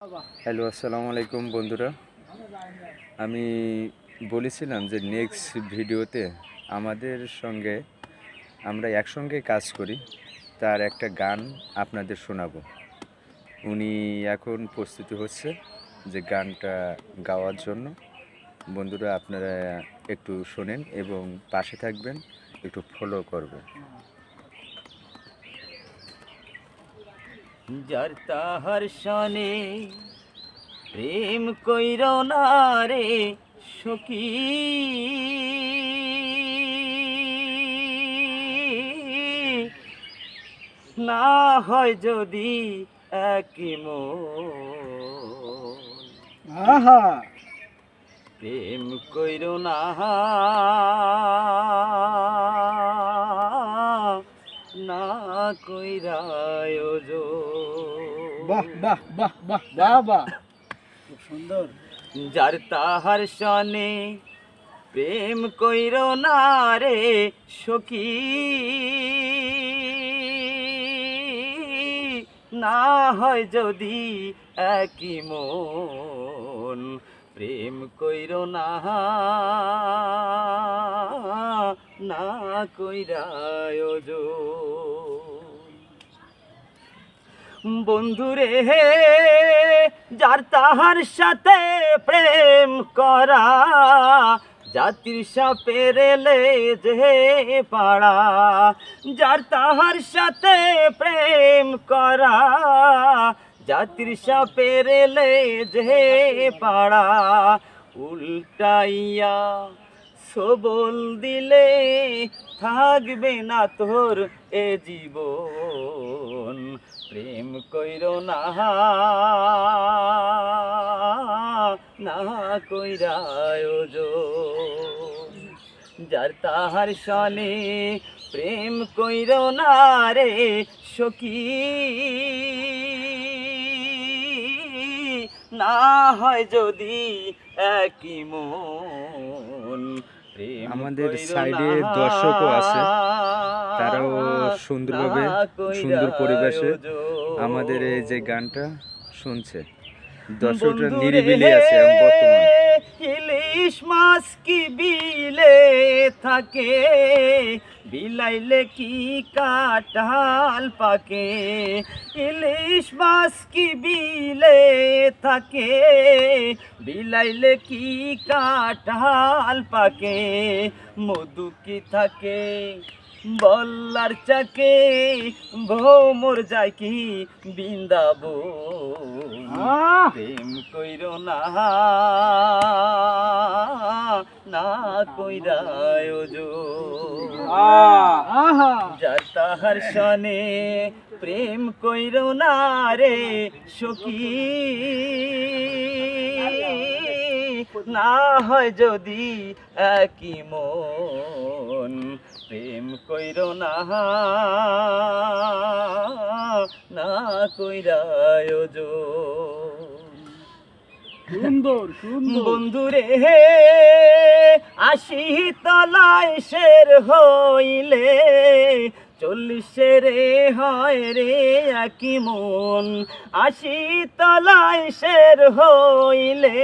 Hello, আসসালামু আলাইকুম বন্ধুরা। আমি বলেছিলাম যে নেক্সট ভিডিওতে আমাদের সঙ্গে আমরা একসঙ্গে কাজ করি, তার একটা গান আপনাদের শোনাবো। উনি এখন প্রস্তুতি হচ্ছে যে গানটা গাওয়ার জন্য। বন্ধুরা, আপনারা একটু শোনেন এবং পাশে থাকবেন, একটু ফলো করবেন। যার তাহার সনে প্রেম কইর না রে সখী, না হয় যদি একই আহা প্রেম কইর না, না কইরায় বাহ বাহ বাহ বাহ বাহ বাহ, খুব সুন্দর। যার তাহার সনে প্রেম কইর না রে সখী, না হয় যদি একই মন প্রেম কইর না, না কইরায় বন্ধুরে হে, যার তাহার সাথে প্রেম করা জাতির সাপের যে পাড়া, যার তাহার সাথে প্রেম করা জাতির সাপের যে পাড়া, উল্টাইয়া সবল দিলে থাকবে না তোর এ জীবন প্রেম কইর না, না কইরায় যার তাহার সনে প্রেম কইর না রে সখী, না হয় যদি একই মন আমাদের সাইডে দর্শকও আছে, তারাও সুন্দরভাবে সুন্দর পরিবেশে আমাদের এই যে গানটা শুনছে। দর্শকরা নিরিবিলি আছে বর্তমান। ইলিশ মাছ কি বিলে থাকে, বিলাইলে কি কাঁঠাল পাকে, ইলিশ মাছ কি বিলে থাকে, বিলাইলে কি কাঁঠাল পাকে, মধু কি থাকে বল্লার চাকে, ভোমর যায় কি বৃন্দাবন প্রেম কইর না, না কইরায় আহা যার তাহার সনে প্রেম কইর না রে সখী, না হয় যদি একই মন প্রেম কইর না, না কইরায় সুন্দর সুন্দর। বন্ধুরে হে, আশি তলায় শের হইলে 40 রে হয় রে একই মন, 80 তলায় শের হইলে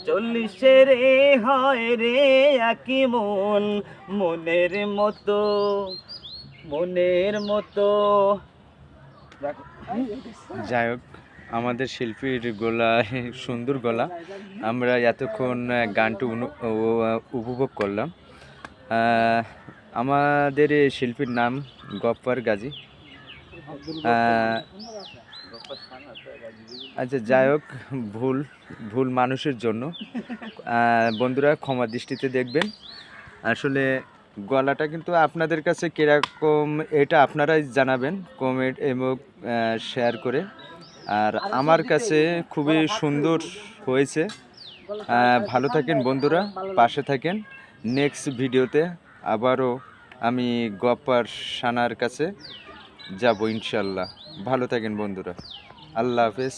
40 রে হয় রে একই মন, মনের মতো মনের মতো। যাই হোক, আমাদের শিল্পীর গলা সুন্দর গলা, আমরা এতক্ষণ গানটি উপভোগ করলাম। আমাদের এই শিল্পীর নাম গফফার গাজী। আচ্ছা, যাই হোক, ভুল মানুষের জন্য বন্ধুরা ক্ষমা দৃষ্টিতে দেখবেন। আসলে গলাটা কিন্তু আপনাদের কাছে কীরকম এটা আপনারাই জানাবেন কমেন্ট এবং শেয়ার করে। আর আমার কাছে খুবই সুন্দর হয়েছে। ভালো থাকেন বন্ধুরা, পাশে থাকেন। নেক্সট ভিডিওতে আবারও আমি গফফার সানার কাছে যাব ইনশাল্লাহ। ভালো থাকেন বন্ধুরা, আল্লাহ হাফেজ।